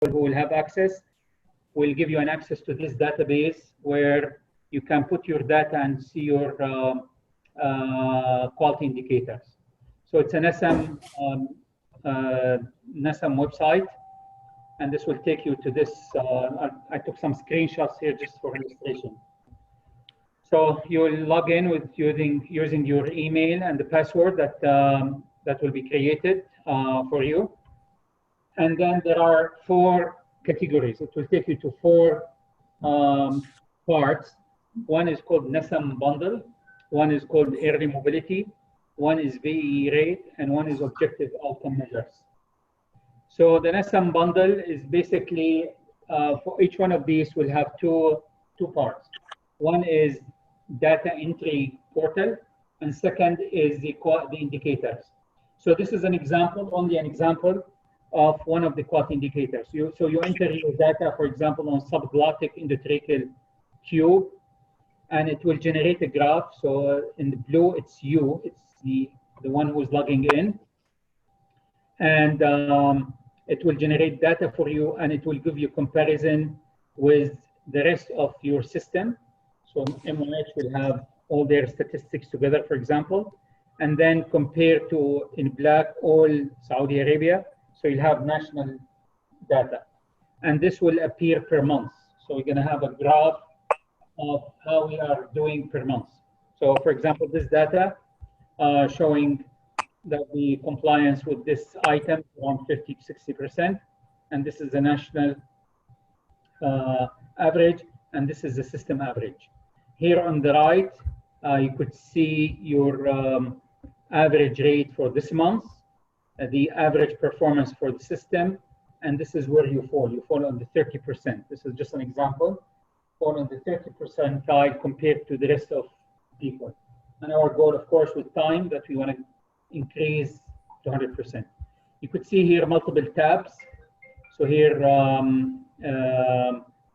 who will have access will give you an access to this database where you can put your data and see your quality indicators. So it's an NASAM website, and this will take you to this. I took some screenshots here just for illustration. So you will log in with using your email and the password that will be created for you. And then there are 4 categories. It will take you to 4 parts. One is called NASAM bundle. One is called early mobility. One is VE rate, and one is objective outcome measures. So the NASAM bundle is basically, for each one of these will have two parts. One is data entry portal, and second is the indicators. So this is an example, only an example of one of the quality indicators. So you enter your data, for example, on subglottic endotracheal tube, and it will generate a graph. So in the blue, it's you, it's the one who's logging in. And it will generate data for you, and it will give you comparison with the rest of your system. So MOH will have all their statistics together, for example, and then compare to, in black, all Saudi Arabia. So you'll have national data. And this will appear per month. So we're gonna have a graph of how we are doing per month. So for example, this data showing that the compliance with this item around 50 to 60%. And this is the national average, and this is the system average. Here on the right, you could see your average rate for this month, the average performance for the system, and this is where you fall. You fall on the 30%. This is just an example. Fall on the 30% guide compared to the rest of people. And our goal, of course, with time, that we want to increase to 100%. You could see here multiple tabs. So here,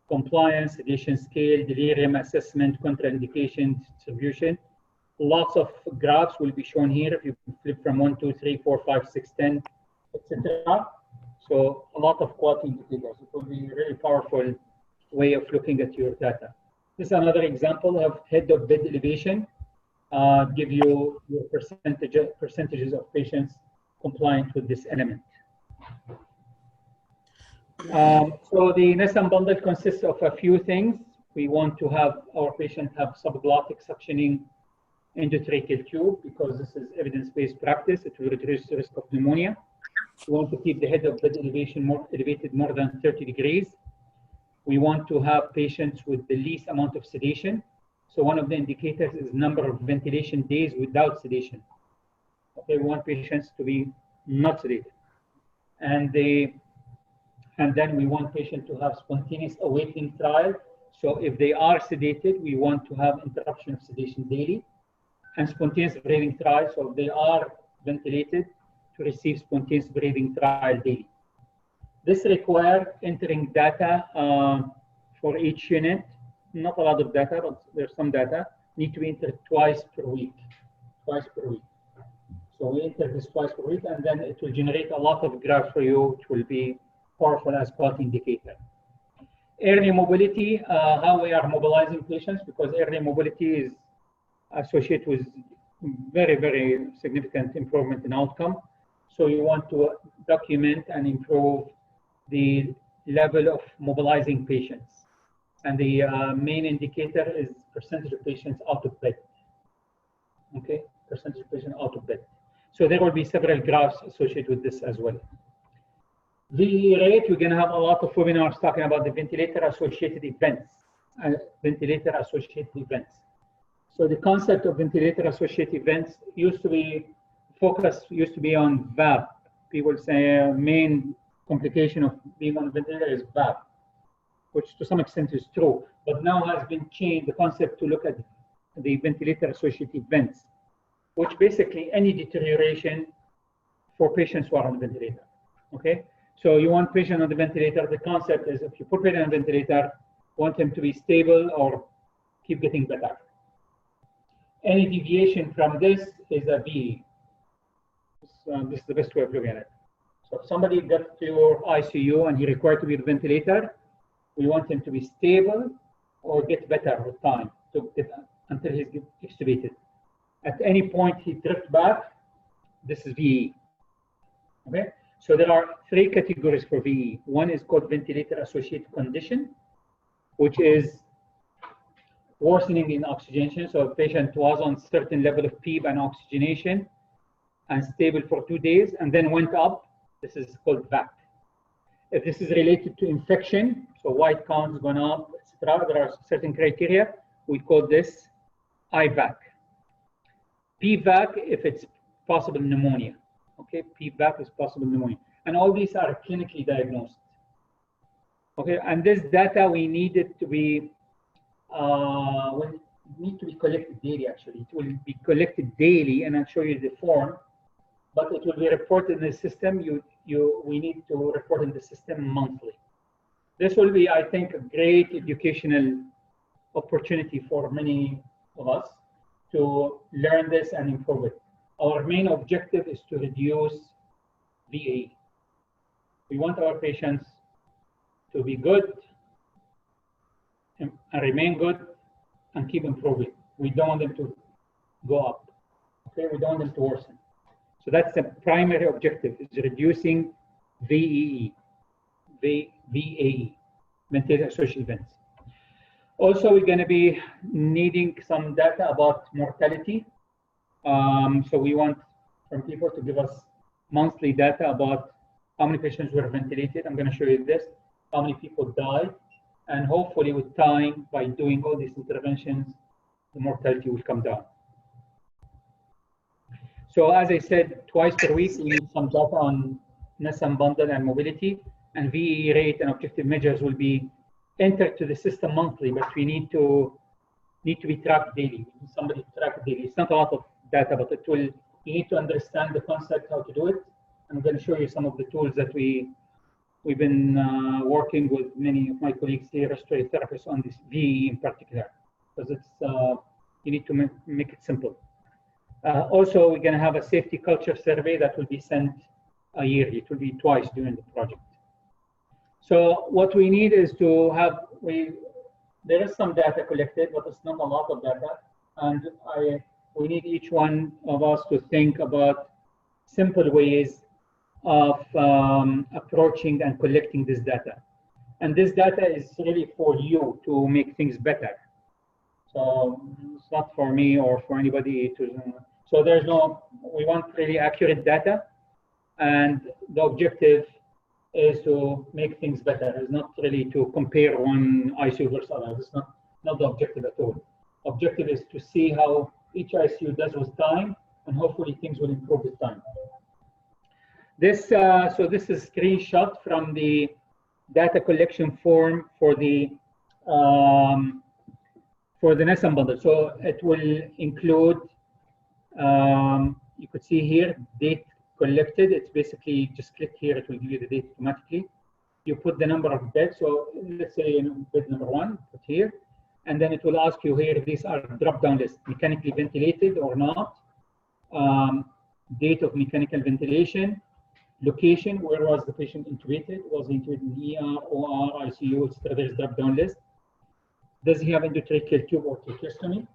compliance, sedation scale, delirium assessment, contraindication, distribution. Lots of graphs will be shown here. If you flip from 1, 2, 3, 4, 5, 6, 10, etc. So a lot of quality indicators. It will be a really powerful way of looking at your data. This is another example of head of bed elevation. Give you your percentages of patients compliant with this element. So the NASAM bundle consists of a few things. We want to have our patient have subglottic suctioning endotracheal tube, because this is evidence-based practice. It will reduce the risk of pneumonia. We want to keep the head of bed elevation elevated more than 30 degrees. We want to have patients with the least amount of sedation. So one of the indicators is number of ventilation days without sedation. Okay, we want patients to be not sedated. And then we want patients to have spontaneous awakening trial. So if they are sedated, we want to have interruption of sedation daily, and spontaneous breathing trial. So if they are ventilated, to receive spontaneous breathing trial daily. This requires entering data for each unit. Not a lot of data, but there's some data. Need to be entered twice per week. Twice per week. So we enter this twice per week, and then it will generate a lot of graphs for you, which will be powerful as quality indicator. Early mobility, how we are mobilizing patients, because early mobility is associated with very, very significant improvement in outcome. So you want to document and improve the level of mobilizing patients. And the main indicator is percentage of patients out of bed. Okay, percentage of patients out of bed. So there will be several graphs associated with this as well. VE rate, we're going to have a lot of webinars talking about the ventilator-associated events. Ventilator-associated events. So the concept of ventilator-associated events used to be on VAP. People say main complication of being on a ventilator is VAP, which to some extent is true, but now has been changed the concept to look at the ventilator-associated events, which basically any deterioration for patients who are on the ventilator. Okay, so you want patient on the ventilator. The concept is if you put patient on the ventilator, want them to be stable or keep getting better. Any deviation from this is a VE. This is the best way of looking at it. So if somebody got to your ICU and he required to be on the ventilator, we want him to be stable or get better with time until he's extubated. At any point he drifts back, this is VE. Okay, so there are 3 categories for VE. One is called ventilator-associated condition, which is worsening in oxygenation. So a patient was on certain level of PEEP and oxygenation and stable for 2 days and then went up. This is called VAC. If this is related to infection, so white counts gone up, etc., there are certain criteria, we call this IVAC. PVAC if it's possible pneumonia. Okay, PVAC is possible pneumonia. And all these are clinically diagnosed. Okay, and this data we need it to be collected daily actually. It will be collected daily, and I'll show you the form, but it will be reported in the system. We need to report in the system monthly. This will be, I think, a great educational opportunity for many of us to learn this and improve it. Our main objective is to reduce VAE. We want our patients to be good and remain good and keep improving. We don't want them to go up. Okay, we don't want them to worsen. So that's the primary objective, is reducing VAE, ventilator-associated events. Also, we're going to be needing some data about mortality. So we want from people to give us monthly data about how many patients were ventilated. I'm going to show you this, how many people died, and hopefully with time, by doing all these interventions, the mortality will come down. So as I said, twice per week, we need some data on NASAM bundle and mobility, and VE rate and objective measures will be entered to the system monthly, but we need to be tracked daily. We need somebody to track it daily. It's not a lot of data, but you need to understand the concept, how to do it. I'm going to show you some of the tools that we've been working with many of my colleagues here, respiratory therapists, on this VE in particular, because it's you need to make it simple. Also, we're going to have a safety culture survey that will be sent yearly. It will be twice during the project. So what we need is to have, there is some data collected, but it's not a lot of data. And we need each one of us to think about simple ways of approaching and collecting this data. And this data is really for you to make things better. So it's not for me or for anybody to, so we want really accurate data. And the objective is to make things better. It's not really to compare one ICU versus others. It's not the objective at all. Objective is to see how each ICU does with time, and hopefully things will improve with time. So this is a screenshot from the data collection form for the NASAM bundle. So it will include, you could see here, date collected. It's basically just click here, it will give you the date automatically. You put the number of beds. So let's say bed number 1, put here. And then it will ask you here, these are drop-down lists, mechanically ventilated or not, date of mechanical ventilation, location, where was the patient intubated, was he intubated in ER, OR, ICU, etc. There's drop-down list. Does he have endotracheal tube or tracheostomy?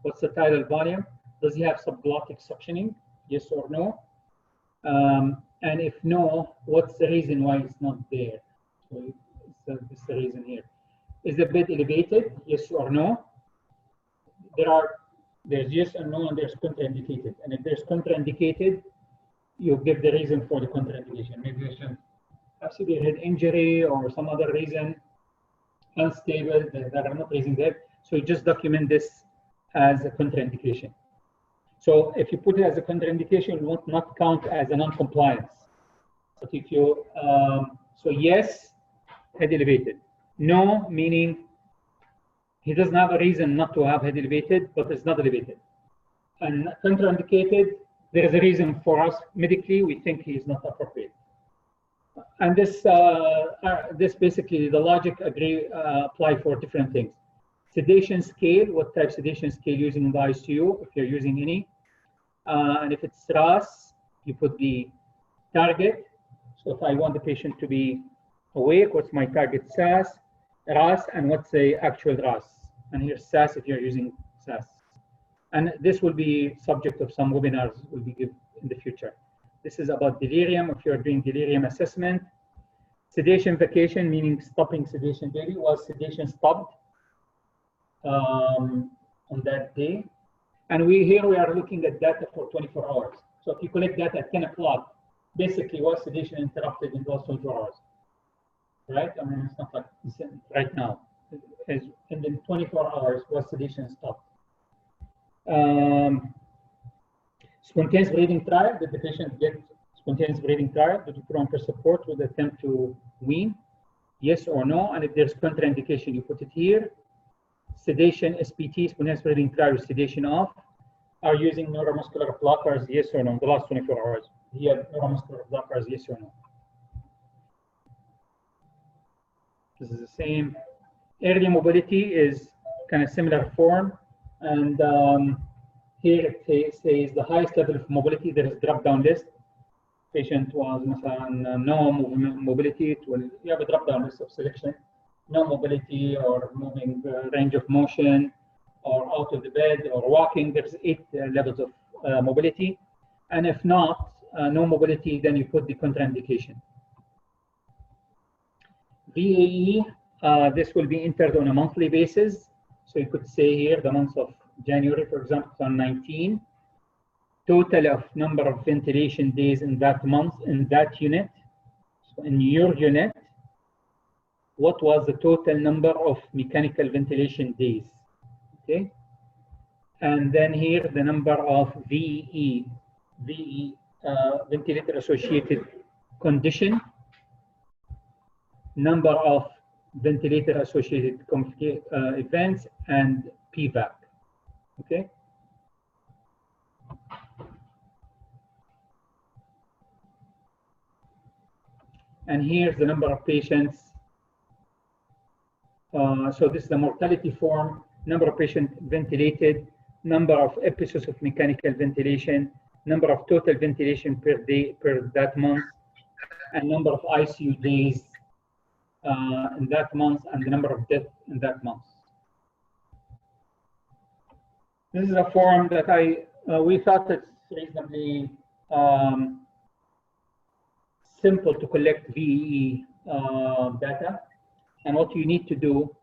What's the tidal volume? Does he have subglottic suctioning? Yes or no? And if no, what's the reason why it's not there? So this is the reason here. Is the bed elevated? Yes or no? There's yes and no, and there's contraindicated. And if there's contraindicated, you give the reason for the contraindication. Maybe you should have severe head injury or some other reason, unstable, that are not raising the head. So you just document this as a contraindication. So if you put it as a contraindication, it will not count as a non-compliance. But if you, so yes, head elevated. No, meaning he doesn't have a reason not to have head elevated, but it's not elevated. And contraindicated, there is a reason for us medically, we think he is not appropriate. And this basically, the logic apply for different things. Sedation scale, what type of sedation scale using in the ICU, if you're using any. And if it's RAS, you put the target. So if I want the patient to be awake, what's my target RAS, and what's the actual RAS? And here's SAS if you're using SAS. And this will be subject of some webinars will be given in the future. This is about delirium, if you're doing delirium assessment. Sedation vacation, meaning stopping sedation daily. Was sedation stopped on that day? And here we are looking at data for 24 hours. So if you collect data at 10 o'clock, basically was sedation interrupted in those 24 hours? Right? I mean, it's not like right now. And then 24 hours was sedation stopped. Spontaneous breathing trial, did the patient get spontaneous breathing trial? Did you put on for support with attempt to wean? Yes or no? And if there's contraindication, you put it here. Sedation, SPT, spontaneous breathing trial with sedation off. Are using neuromuscular blockers, yes or no? The last 24 hours. Do you have neuromuscular blockers, yes or no? This is the same. Early mobility is kind of similar form. And here it says the highest level of mobility. There is drop-down list. Patient was no mobility. You have a drop-down list of selection. No mobility or moving range of motion or out of the bed or walking. There's 8 levels of mobility. And if not, no mobility, then you put the contraindication. VAE, this will be entered on a monthly basis. So you could say here the month of January, for example, on 19. Total of number of ventilation days in that month in that unit. So in your unit, what was the total number of mechanical ventilation days? Okay. And then here the number of VE, ventilator associated condition, number of ventilator associated events, and PVAC. Okay. And here's the number of patients. So this is the mortality form, number of patients ventilated, number of episodes of mechanical ventilation, number of total ventilation per day per that month, and number of ICU days in that month, and the number of deaths in that month. This is a form that we thought it's reasonably simple to collect VEE data. And what you need to do,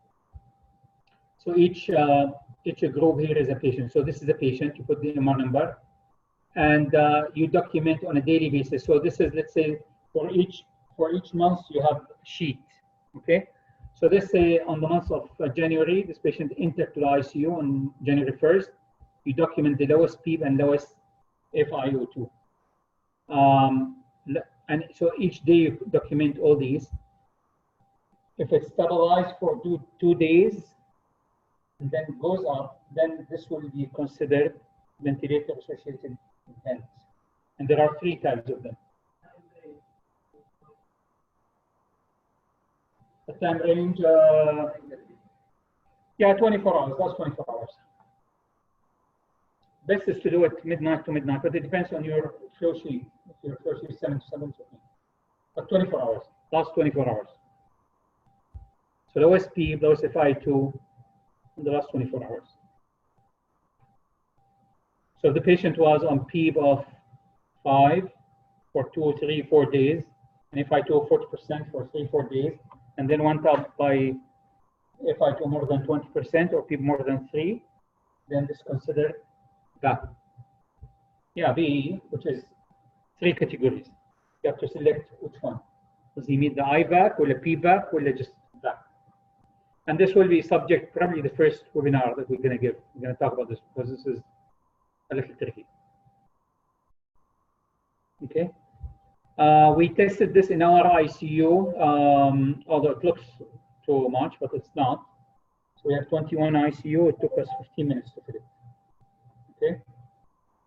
so each group here is a patient. So this is a patient, you put the MR number, and you document on a daily basis. So this is, let's say, for each month you have a sheet, okay? So let's say on the month of January, this patient entered to the ICU on January 1st. You document the lowest PEEP and lowest FiO2. And so each day you document all these. If it's stabilized for 2 days and then goes up, then this will be considered ventilator-associated events. And there are 3 types of them. The time range, yeah, 24 hours, that's 24 hours. Best is to do it midnight to midnight, but it depends on your flow sheet. If your flow sheet is 7 to 7, but 24 hours, last 24 hours. So lowest PEEP, lowest FiO2 in the last 24 hours. So if the patient was on PEEP of 5 for 2, 3, 4 days, and FiO2 of 40% for 3, 4 days, and then went up by FiO2 more than 20% or PEEP more than 3, then this is considered that. Yeah, VE, which is 3 categories. You have to select which one. Does he meet the IVAC or the PVAC or just VAC? And this will be subject, probably the first webinar that we're going to give. We're going to talk about this because this is a little tricky. Okay. We tested this in our ICU, although it looks too much, but it's not. So we have 21 ICU. It took us 15 minutes to fill it. Okay.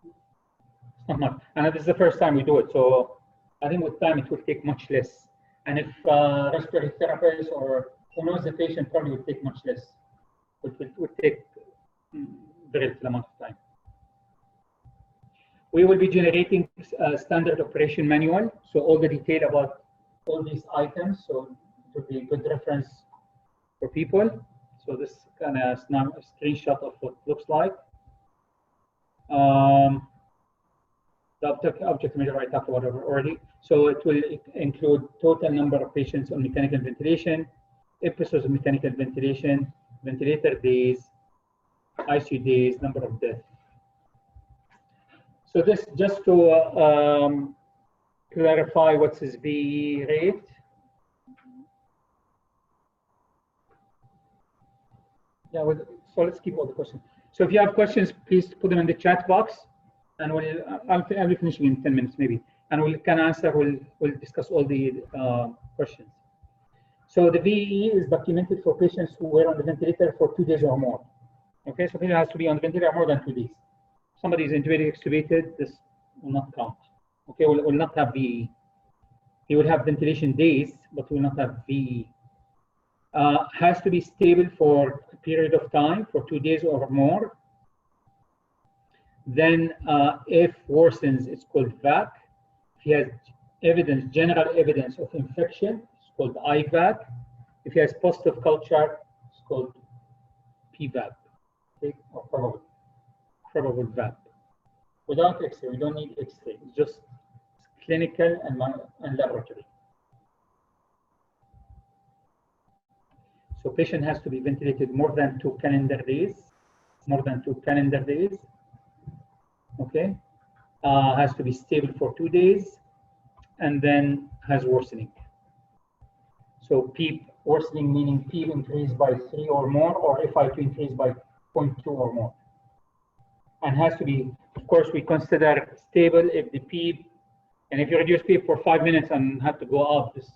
It's not much. And this is the first time we do it. So I think with time it will take much less. And if respiratory therapists or who knows the patient probably would take much less. It would take very little amount of time. We will be generating a standard operation manual, so all the detail about all these items, so it will be a good reference for people. So this kind of screenshot of what it looks like. The object measure I talked about already. So it will include total number of patients on mechanical ventilation, episodes of mechanical ventilation, ventilator days, ICU days, number of deaths. So this just to clarify what's his VE rate. Yeah, so let's keep all the questions. So if you have questions, please put them in the chat box, and I'll be finishing in 10 minutes maybe, and we can answer. We'll discuss all the questions. So the VE is documented for patients who were on the ventilator for 2 days or more. Okay, so patient has to be on the ventilator more than 2 days. Somebody is intubated, extubated, this will not count. Okay, will not have VE. He will have ventilation days, but will not have VE. Has to be stable for a period of time, for 2 days or more. Then if worsens, it's called VAC. If he has evidence, general evidence of infection, it's called IVAC. If he has positive culture, it's called PVAC, okay, or probable VAC. Without X-ray, we don't need X-ray. It's just clinical and laboratory. So patient has to be ventilated more than 2 calendar days. More than 2 calendar days. Okay. Has to be stable for 2 days, and then has worsening. So PEEP worsening meaning PEEP increased by 3 or more, or FI2 increased by 0.2 or more. And has to be, of course, we consider stable if the PEEP, and if you reduce PEEP for 5 minutes and have to go up, this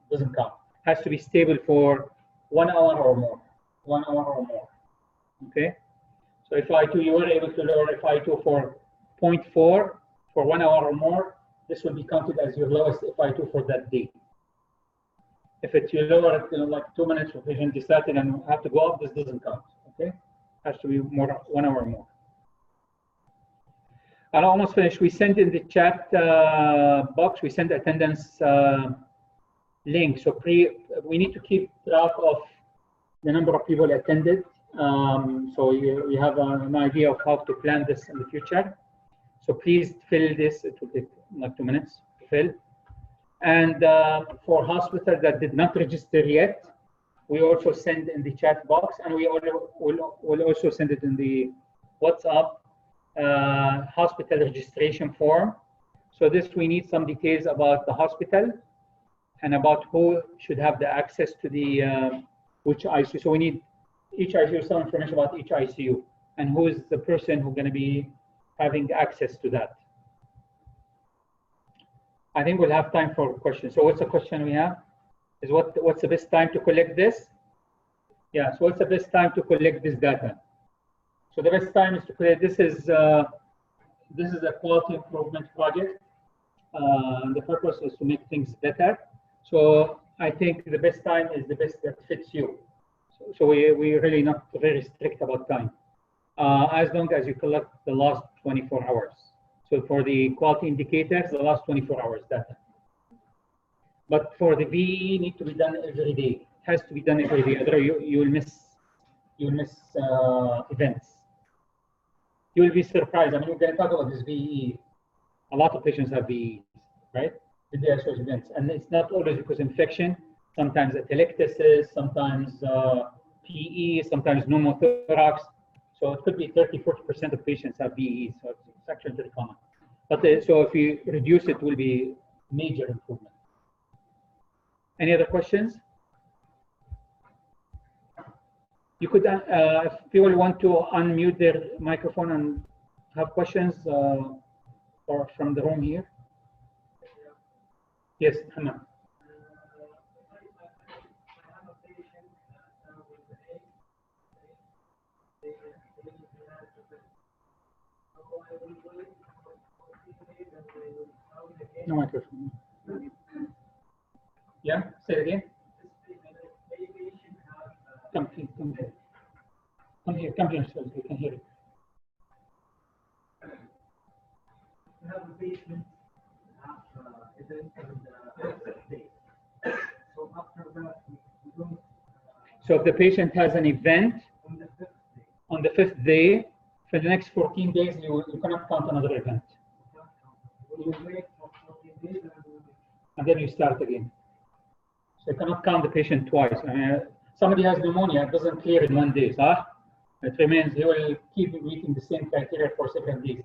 doesn't count. Has to be stable for 1 hour or more. 1 hour or more. Okay. So FI2, you were able to lower FI2 for 0.4 for 1 hour or more, this will be counted as your lowest FI2 for that day. If it's you lower it, like 2 minutes for patient destarted and have to go up, this doesn't count. Okay, has to be more 1 hour or more. I'm almost finished. We sent in the chat box. We sent attendance link. So we need to keep track of the number of people attended. So you have an idea of how to plan this in the future. So please fill this. It will take like 2 minutes to fill. And for hospitals that did not register yet, we also send in the chat box, and we will also send it in the WhatsApp hospital registration form. So this, we need some details about the hospital and about who should have the access to the which ICU. So we need each ICU, some information about each ICU and who is the person who's going to be having access to that. I think we'll have time for questions. So what's the question we have? Is what's the best time to collect this? Yeah, so what's the best time to collect this data? So the best time is to collect, this is a quality improvement project. The purpose is to make things better. So I think the best time is the best that fits you. So we're really not very strict about time. As long as you collect the last 24 hours. So for the quality indicators, the last 24 hours data. But for the VE, need to be done every day. It has to be done every day. Otherwise, you will miss events. You will be surprised. I mean, we're going to talk about this VE. A lot of patients have VEs, right? The day shows events, and it's not always because infection. Sometimes atelectasis, sometimes PE, sometimes pneumothorax. So it could be 30–40% of patients have VEs. So it's actually very common. But so if you reduce it, will be major improvement. Any other questions? You could, if people want to unmute their microphone and have questions, or from the room here. Yes, Hannah. No microphone. Yeah, say it again. Come here, come here. Come here, so we can hear it. have a patient event on the fifth day. So after that, we don't. So if the patient has an event On the fifth day. on the 5th day, for the next 14 days, you cannot count another event. We will wait for 14 days And then you start again. So you cannot count the patient twice. I mean, somebody has pneumonia, it doesn't clear in 1 day, huh? It remains, he will keep meeting the same criteria for 7 days.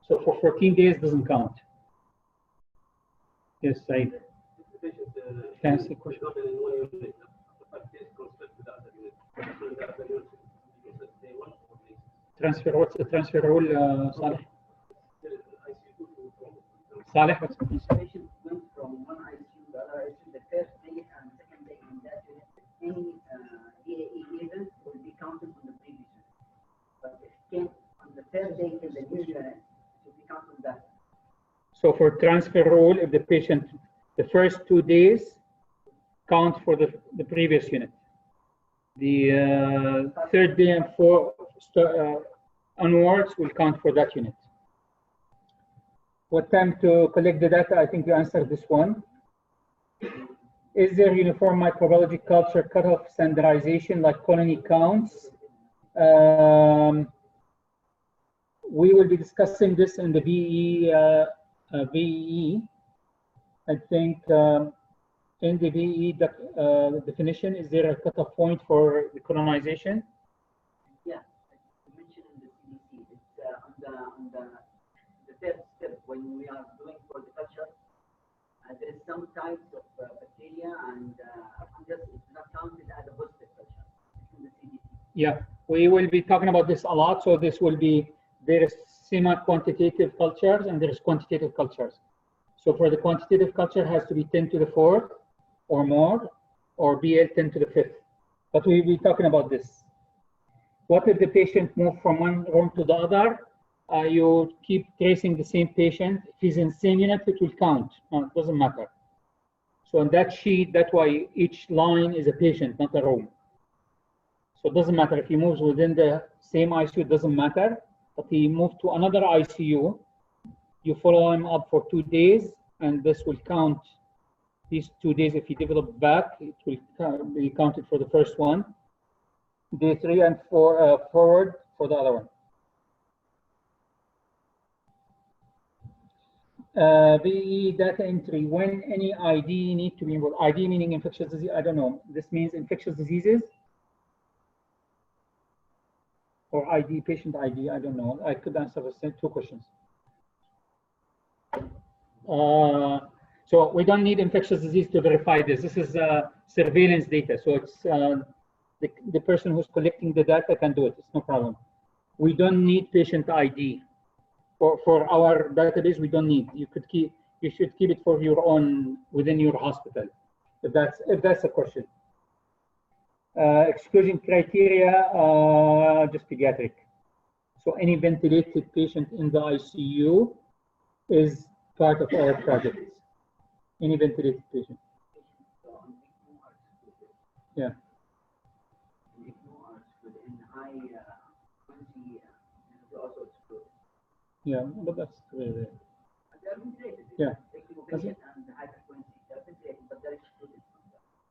So for 14 days doesn't count. Yes, Said. Can I ask a question? Transfer, what's the transfer rule, Saleh? Saleh, what's the Patient went from one ICU to the other ICU the first day and second day in that unit. Any EAE event will be counted on the previous unit. But if it came on the third day to the new unit, it will be counted on that. So for transfer rule, if the patient, the first 2 days count for the previous unit. The third day and onwards will count for that unit. What time to collect the data? I think you answered this one. Is there uniform microbiology culture cutoff standardization like colony counts? We will be discussing this in the VEE. I think in the VEE definition, is there a cutoff point for the colonization? Yeah, I mentioned in the CDC. It's on the third step when we are doing for the culture. There is some types of bacteria and fungus. It's not counted as a positive culture. It's in the CDC. Yeah, we will be talking about this a lot. So this will be, there is semi-quantitative cultures and there is quantitative cultures. So for the quantitative culture has to be 10 to the 4th or more, or BL 10 to the 5th. But we will be talking about this. What if the patient moved from one room to the other? You keep tracing the same patient. If he's in the same unit, it will count. No, it doesn't matter. So on that sheet, that's why each line is a patient, not a room. So it doesn't matter if he moves within the same ICU, it doesn't matter. But he moved to another ICU, you follow him up for 2 days, and this will count these 2 days. If he develops back, it will be counted for the first one. Day 3 and 4 forward for the other one. VE data entry, when any ID need to be involved. ID meaning infectious disease, I don't know. This means infectious diseases? Or ID, patient ID, I don't know. I could answer the 2 questions. So we don't need infectious disease to verify this. This is surveillance data. So it's the person who's collecting the data can do it. It's no problem. We don't need patient ID. For our database, we don't need. You should keep it for your own within your hospital, if that's a question. Exclusion criteria, just pediatric. So any ventilated patient in the ICU is part of our projects. Any ventilated patient. Yeah. Yeah, but that's really, yeah.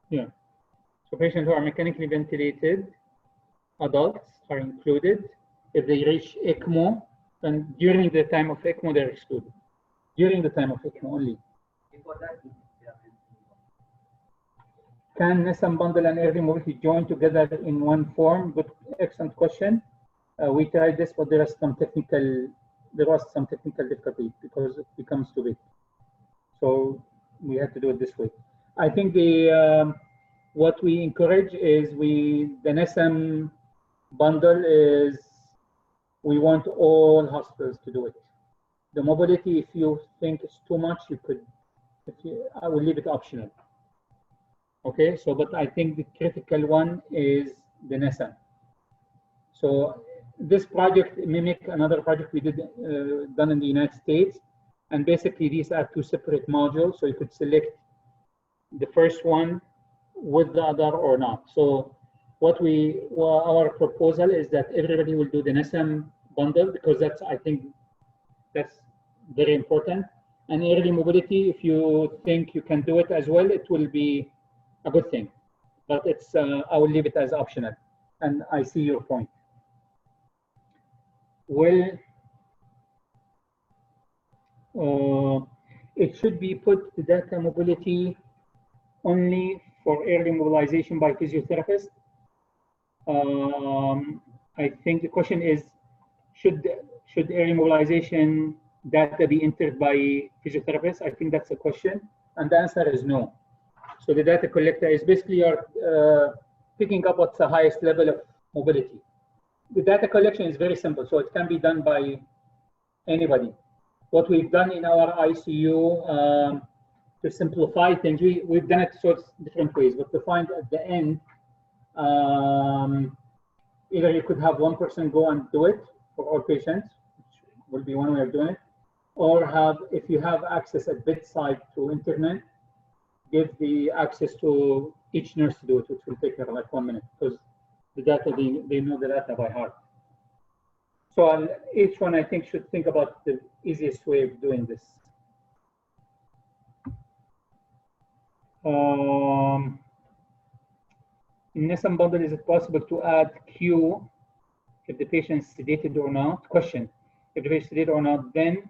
Yeah. So patients who are mechanically ventilated, adults are included. If they reach ECMO, then during the time of ECMO, they're excluded. During the time of ECMO only. Can NASAM bundle and air mobility join together in one form? Good, excellent question. We tried this, but there was some technical difficulty because it becomes too big. So we had to do it this way. I think what we encourage is the NASAM bundle is we want all hospitals to do it. The mobility, if you think it's too much, you could. I will leave it optional. Okay, so but I think the critical one is the NASAM. So this project mimic another project we did done in the United States, and basically these are 2 separate modules. So you could select the first one with the other or not. So our proposal is that everybody will do the NASAM bundle because I think that's very important. And early mobility, if you think you can do it as well, it will be a good thing. But it's I will leave it as optional. And I see your point. Well, it should be put the data mobility only for early mobilization by physiotherapists. I think the question is, should early mobilization data be entered by physiotherapists? I think that's a question, and the answer is no. So the data collector is basically you're picking up what's the highest level of mobility. The data collection is very simple, so it can be done by anybody. What we've done in our ICU to simplify things, we've done it sort of different ways, but to find at the end, either you could have one person go and do it for all patients, which will be one way of doing it, or have, if you have access at bedside to internet, give the access to each nurse to do it, which will take her like 1 minute, because the data, they know the data by heart. So each one, I think, should think about the easiest way of doing this. In NASAM bundle, is it possible to add Q if the patient is sedated or not? Question: if the patient is sedated or not, then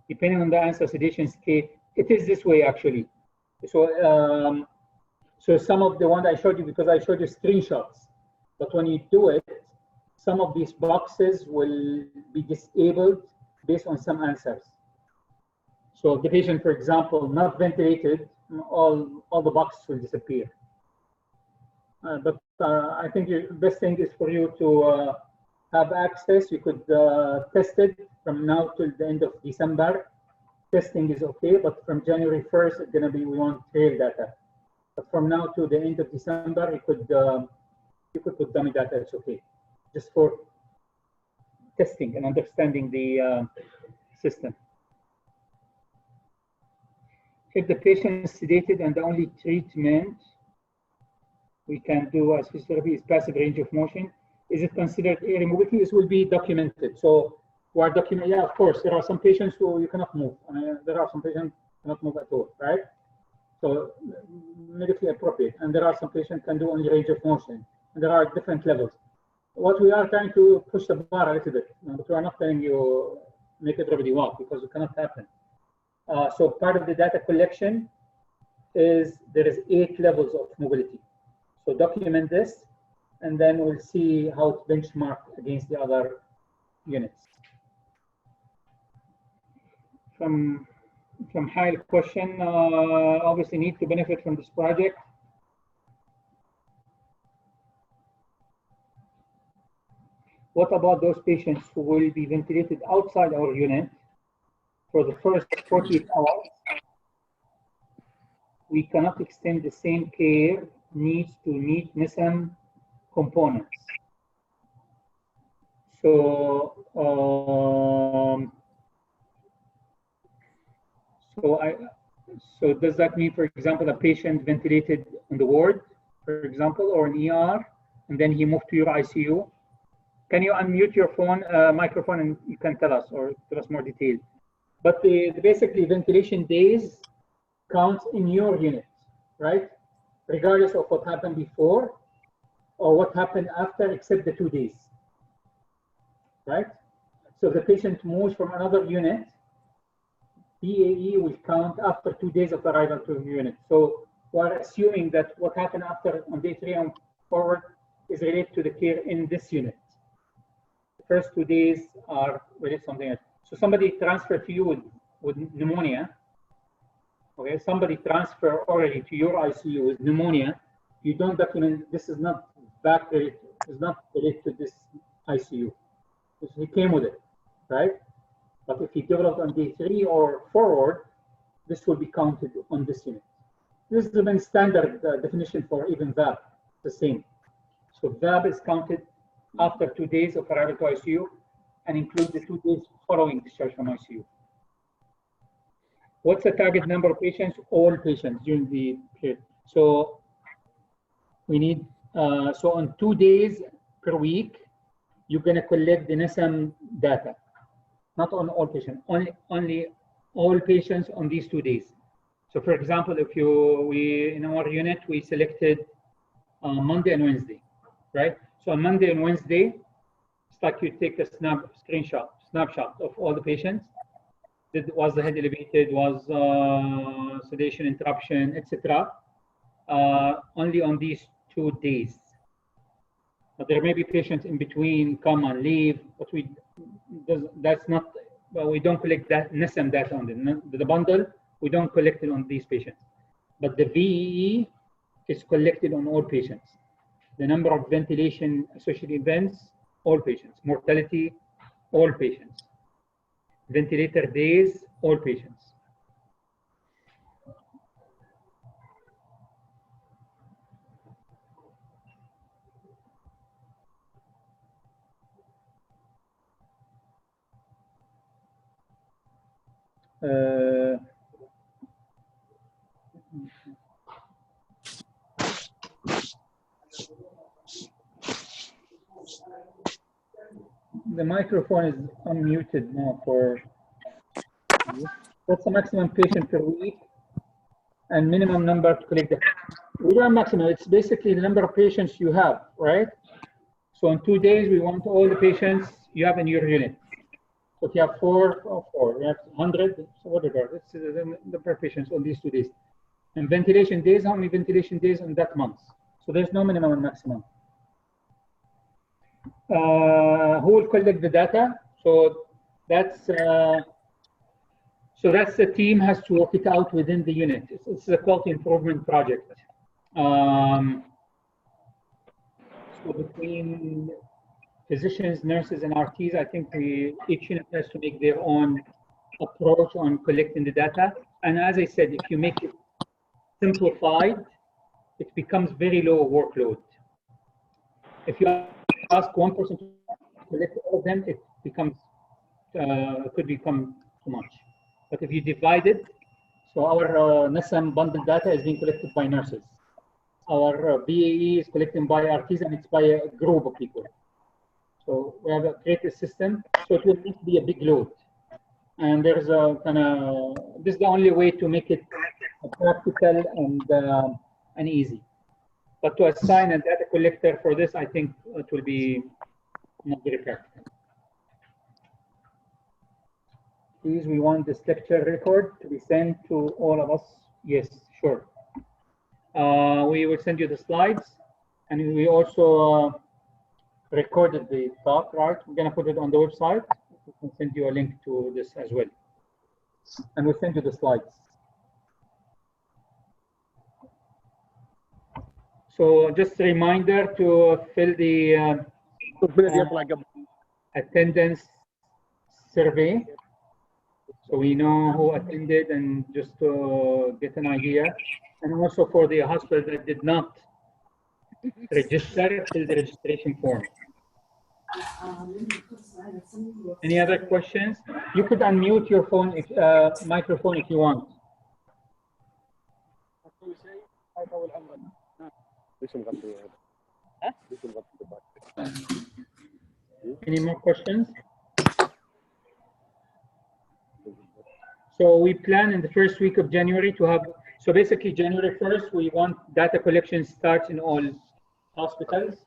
depending on the answer, sedation state, it is this way actually. So, so some of the ones I showed you, because I showed you screenshots, but when you do it, some of these boxes will be disabled based on some answers. So if the patient, for example, not ventilated, all the boxes will disappear. But I think the best thing is for you to have access. You could test it from now till the end of December. Testing is okay, but from January 1st, it's going to be, we want trail data. But from now to the end of December, you could put dummy data, it's okay. Just for testing and understanding the system. If the patient is sedated and the only treatment we can do as physiotherapy is passive range of motion, is it considered early mobility? This will be documented. So we are documenting, yeah, of course, there are some patients who you cannot move. I mean, there are some patients who cannot move at all, right? So medically appropriate. And there are some patients can do only range of motion. And there are different levels. What we are trying to push the bar a little bit, but we are not telling you make everybody walk, because it cannot happen. So part of the data collection is there is 8 levels of mobility. So document this, and then we'll see how it's benchmarked against the other units. From Hail question, obviously need to benefit from this project. What about those patients who will be ventilated outside our unit for the first 48 hours? We cannot extend the same care needs to meet NASAM components. So, so does that mean, for example, a patient ventilated on the ward, for example, or an ER, and then he moved to your ICU? Can you unmute your phone, microphone, and you can tell us, or give us more detail? But basically, ventilation days counts in your unit, right? Regardless of what happened before or what happened after, except the 2 days, right? So if the patient moves from another unit, BAE will count after 2 days of arrival to the unit. So we're assuming that what happened after on day 3 and forward is related to the care in this unit. The first 2 days are related to something else. So somebody transferred to you with pneumonia. Okay, somebody transferred already to your ICU with pneumonia. You don't document, this is not back related, is not related to this ICU. He came with it, right? But if he developed on day 3 or forward, this will be counted on this unit. This has been standard definition for even VAB, the same. So VAB is counted after 2 days of arrival to ICU and includes the 2 days following discharge from ICU. What's the target number of patients? All patients during the period. So we need, so on 2 days per week, you're going to collect the NASAM data. not on all patients, only all patients on these 2 days. So for example, if in our unit, we selected Monday and Wednesday, right? So on Monday and Wednesday, it's like you take a snapshot of all the patients. Was the head elevated, was sedation interruption, etc. Only on these 2 days. But there may be patients in between, come and leave, but that's not, we don't collect that NASAM data on the bundle. We don't collect it on these patients. But the VEE is collected on all patients. The number of ventilation associated events, all patients. Mortality, all patients. Ventilator days, all patients. The microphone is unmuted now for. What's the maximum patient per week and minimum number to collect? We don't have maximum. It's basically the number of patients you have, right? So in 2 days, we want all the patients you have in your unit. So if you have four, we have 100, so whatever. It's the number of patients on these 2 days. And ventilation days, how many ventilation days in that month? So there's no minimum and maximum. Who will collect the data? So that's the team has to work it out within the unit. It's a quality improvement project. So between physicians, nurses, and RTs, I think each unit has to make their own approach on collecting the data. And as I said, if you make it simplified, it becomes very low workload. If you ask one person to collect all of them, it becomes could become too much. But if you divide it, so our NASAM bundle data is being collected by nurses. Our BAE is collected by RTs, and it's by a group of people. So we have created a system, so it will not be a big load. And there's a kind of, this is the only way to make it practical and easy. But to assign a data collector for this, I think it will be not very practical. Please, we want this lecture record to be sent to all of us. Yes, sure. We will send you the slides, and we also recorded the talk, right? We're going to put it on the website. We can send you a link to this as well. And we'll send you the slides. So just a reminder to fill the attendance survey, so we know who attended and just to get an idea. And also for the hospital that did not register, fill the registration form. Any other questions? You could unmute your phone, microphone if you want. Any more questions? So we plan in the first week of January to have, so basically January 1st, we want data collection starts in all hospitals.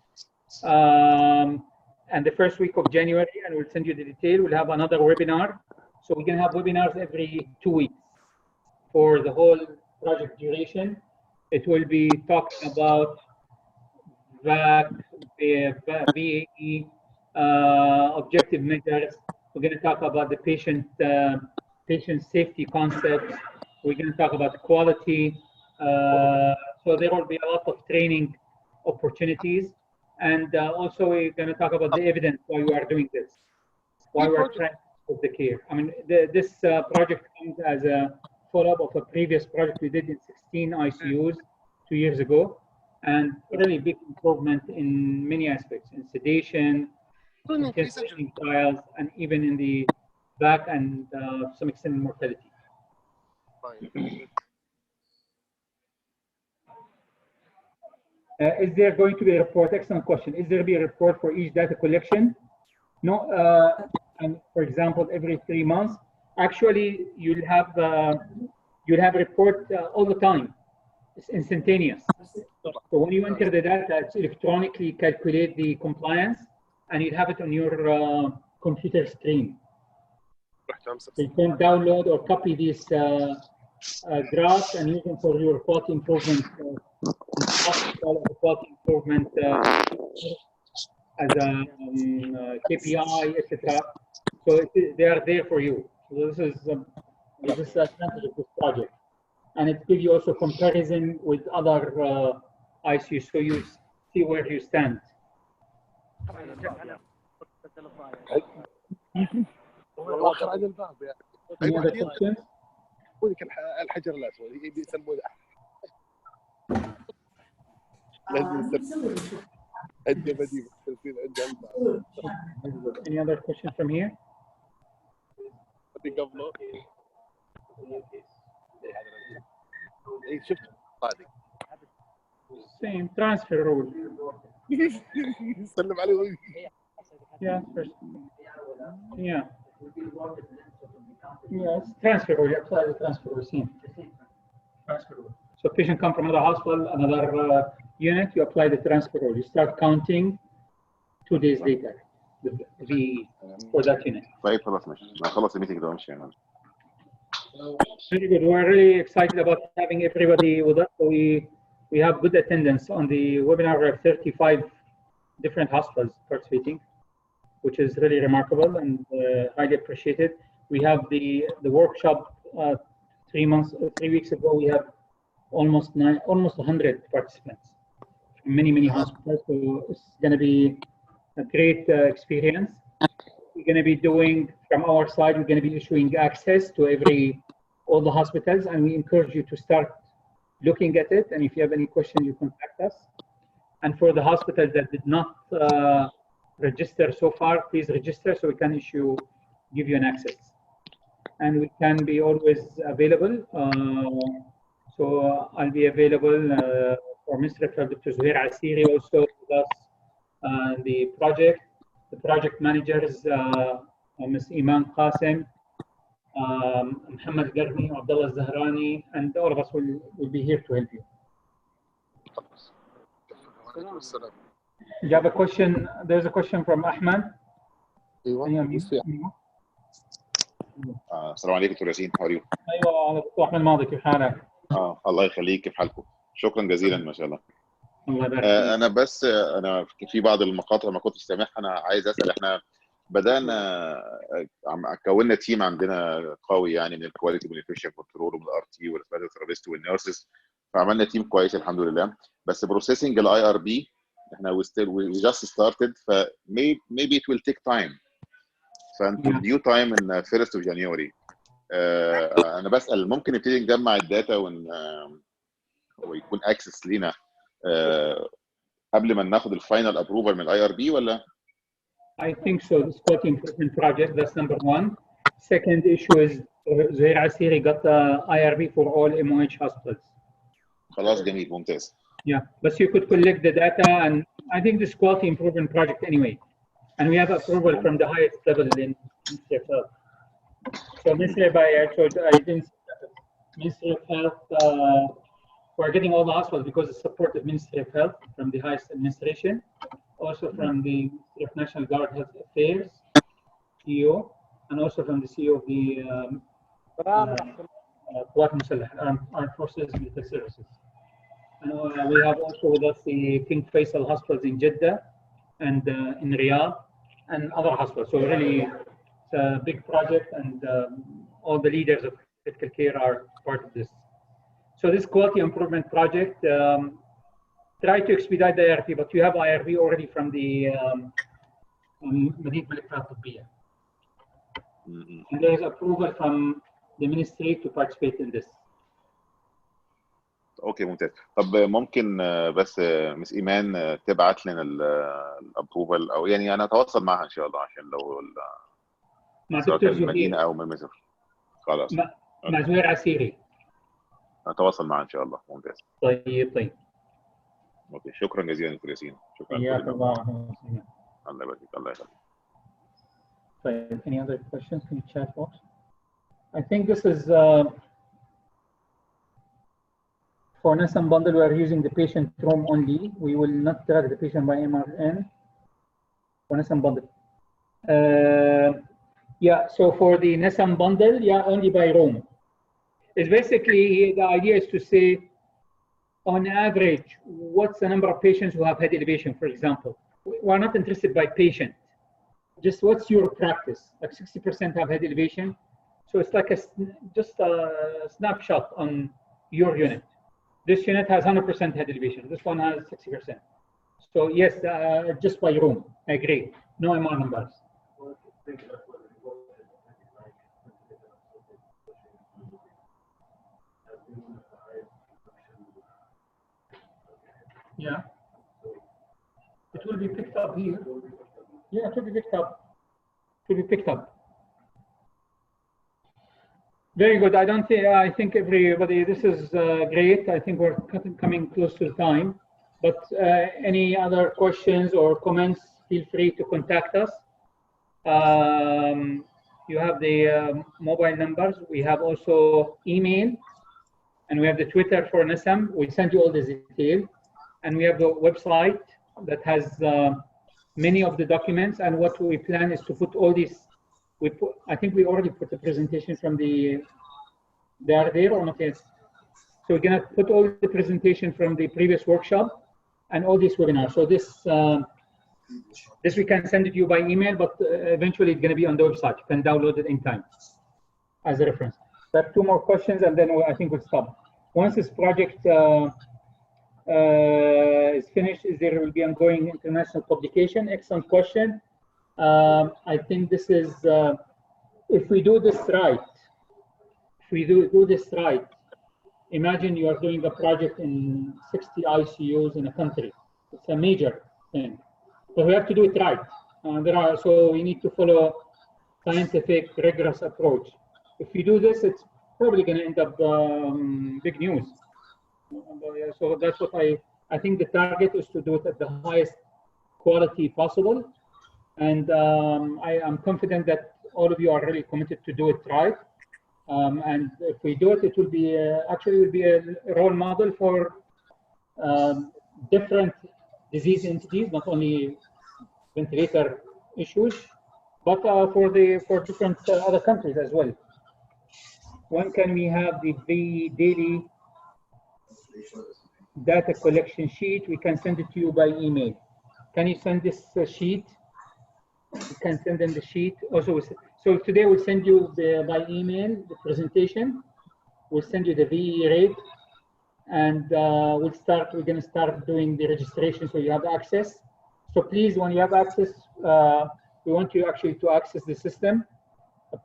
And the first week of January, and we'll send you the detail, we'll have another webinar. So we're gonna have webinars every 2 weeks for the whole project duration. It will be talking about VAC, VAE, objective measures. We're going to talk about the patient safety concepts. We're going to talk about quality. So there will be a lot of training opportunities. And also we're going to talk about the evidence why we are doing this, why we're trying to put the care. I mean, this project comes as a follow-up of a previous project we did in 16 ICUs 2 years ago, and really big improvement in many aspects, in sedation, intensive trials, and even in the VAC and to some extent in mortality. Is there going to be a report? Excellent question. Is there be a report for each data collection? No. and for example, every 3 months, actually you'll have report all the time. It's instantaneous. So when you enter the data, it's electronically calculate the compliance, and you have it on your computer screen. So you can download or copy these graphs and use them for your quality improvement, quality improvement as a KPI, etc. So they are there for you. So this is the advantage of this project, and it gives you also comparison with other ICUs, so you see where you stand. واخر على الباب Any other questions? ولك الحجر الاسود يسمونه لازم يسمونه عندي بديل Any other question from here? قبله اي شفت صادق Same transfer rule. سلم عليه Yeah, first. Yeah. Yes, transfer rule. You apply the transfer rule. Same. Transfer rule. So patient come from another hospital, another unit. You apply the transfer rule. You start counting 2 days later. The for that unit. طيب خلاص ماشي نخلص الميتنج ده ونمشي يعني. Very good. We're really excited about having everybody with us. So we have good attendance on the webinar. We have 35 different hospitals participating, which is really remarkable and highly appreciated. We have the workshop 3 weeks ago. We have almost 100 participants from many hospitals. So it's going to be a great experience. We're going to be doing from our side. We're going to be issuing access to all the hospitals, and we encourage you to start looking at it. And if you have any questions, you contact us. And for the hospitals that did not register so far, please register so we can give you an access. And we can be always available. So I'll be available for Mr. Dr. Zuhair Asiri also with us. The project managers, Ms. Iman Qasim, Muhammad Garmi, Abdullah Zahrani, and all of us will be here to help you. You have a question? There's a question from Ahmed. السلام عليكم دكتور ياسين. How are you? ايوه دكتور احمد ماضي، كيف حالك؟ الله يخليك، كيف حالكم؟ شكرا جزيلا ما شاء الله. الله يبارك انا في بعض المقاطع ما كنتش سامعها. انا عايز اسال، احنا بدانا كونا تيم عندنا قوي يعني من الكواليتي والنيوتريشن كنترول ومن الار تي والريسبيراتوري ثيرابيست والنيرسز، فعملنا تيم كويس الحمد لله. بس بروسيسنج الاي ار بي احنا وي جاست ستارتد، ف maybe it will take time. فانتوا الديو تايم ان 1st of January. انا بسال ممكن نبتدي نجمع الداتا ويكون اكسس لينا قبل ما ناخد الفاينل ابروفال من الاي ار بي ولا؟ I think so. This quality improvement project, that's number one. Second issue is Zuhair Asiri got the IRB for all MOH hospitals. خلاص جميل ممتاز. Yeah, but you could collect the data, and I think this quality improvement project anyway. And we have approval from the highest level in Ministry of Health. So Ministry of Health, we're getting all the hospitals because the support of Ministry of Health from the highest administration, also from the Ministry of National Guard Health Affairs, CEO, and also from the CEO of the Armed Forces Medical Services. And we have also with us the King Faisal hospitals in Jeddah and in Riyadh and other hospitals. So really, it's a big project, and all the leaders of critical care are part of this. So this quality improvement project, try to expedite the IRB, but you have IRB already from the Madinat Malik Fahd Tabbiyya. And there is approval from the ministry to participate in this. اوكي ممتاز. طب ممكن بس مس ايمان تبعت لنا الابروفال، او يعني انا اتواصل معها ان شاء الله عشان لو مع دكتور المدينه او من مصر. خلاص مع زهير عسيري اتواصل معها ان شاء الله. ممتاز. طيب اوكي شكرا جزيلا دكتور ياسين. شكرا. حياك الله. الله يبارك فيك. الله يخليك. Right. Any other questions in the chat box? I think this is for NASAM bundle, we are using the patient room only. We will not track the patient by MRN for NASAM bundle. Yeah, so for the NASAM bundle, yeah, only by room. It's basically, the idea is to say, on average, what's the number of patients who have head elevation, for example? We're not interested by patient. Just what's your practice? Like 60% have head elevation. So it's like just a snapshot on your unit. This unit has 100% head elevation. This one has 60%. So yes, just by room, I agree. No MR numbers. Yeah. It will be picked up here. Yeah, it will be picked up. It will be picked up. Very good. I think everybody, this is great. I think we're coming close to the time. But any other questions or comments, feel free to contact us. You have the mobile numbers. We have also email. And we have the Twitter for NASAM. We send you all the detail. And we have the website that has many of the documents. And what we plan is to put all these. I think we already put the presentation from they are there or not yet? So we're gonna put all the presentation from the previous workshop and all these webinars. So this we can send it to you by email, but eventually it's gonna be on the website. You can download it anytime as a reference. We have 2 more questions and then I think we'll stop. Once this project is finished, there will be ongoing international publication. Excellent question. I think this is, if we do this right, imagine you are doing a project in 60 ICUs in a country. It's a major thing. But we have to do it right. So we need to follow scientific, rigorous approach. If we do this, it's probably going to end up big news. So that's what I think the target is to do it at the highest quality possible. And I am confident that all of you are really committed to do it right. And if we do it, it will be actually will be a role model for different disease entities, not only ventilator issues, but for different other countries as well. When can we have the daily data collection sheet? We can send it to you by email. Can you send this sheet? You can send them the sheet. Also, so today we'll send you by email the presentation. We'll send you the VE rate, and we're going to start doing the registration so you have access. So please, when you have access, we want you actually to access the system,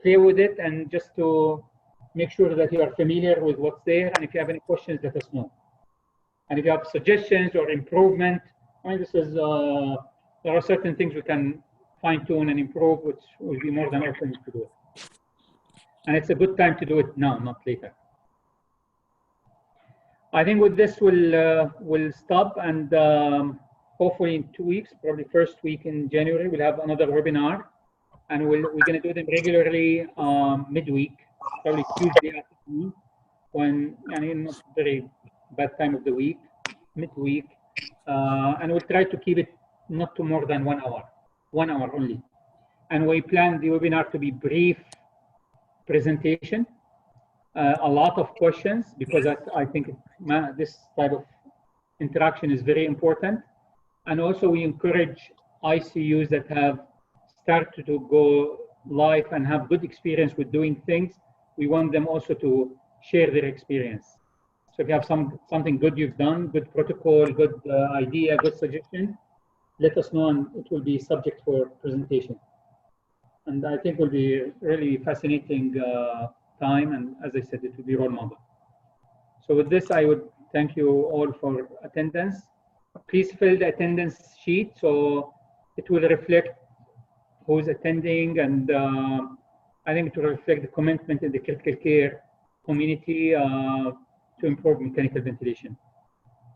play with it, and just to make sure that you are familiar with what's there. And if you have any questions, let us know. And if you have suggestions or improvement, I mean, there are certain things we can fine-tune and improve, which will be more than open to do it. And it's a good time to do it now, not later. I think with this, we'll stop, and hopefully in 2 weeks, probably first week in January, we'll have another webinar, and we're going to do them regularly midweek, probably Tuesday afternoon, when, I mean, not very bad time of the week, midweek, and we'll try to keep it not to more than 1 hour. 1 hour only. And we plan the webinar to be brief presentation, a lot of questions, because I think this type of interaction is very important. And also we encourage ICUs that have started to go live and have good experience with doing things. We want them also to share their experience. So if you have something good you've done, good protocol, good idea, good suggestion, let us know, and it will be subject for presentation. And I think it will be really fascinating time, and as I said, it will be role model. So with this, I would thank you all for attendance. Please fill the attendance sheet so it will reflect who's attending, and I think it will reflect the commitment in the critical care community to improve mechanical ventilation.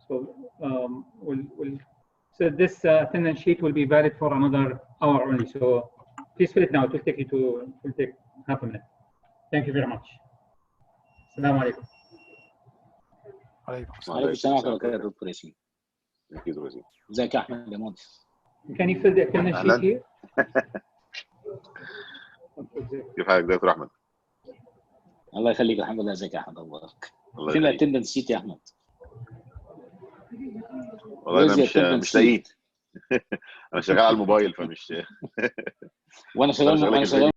So So this attendance sheet will be valid for another hour only. So Please fill it now. It will take half a minute. Thank you very much. السلام عليكم. عليكم وعليكم السلام ورحمه الله وبركاته دكتور ياسين. ازيك يا احمد يا مهندس؟ Can you fill the attendance sheet here? كيف حالك دكتور احمد؟ الله يخليك الحمد لله. ازيك يا احمد اخبارك؟ الله فين يخليك. الاتندنس شيت يا احمد؟ والله انا مش لاقيه. انا شغال على الموبايل فمش وانا شغال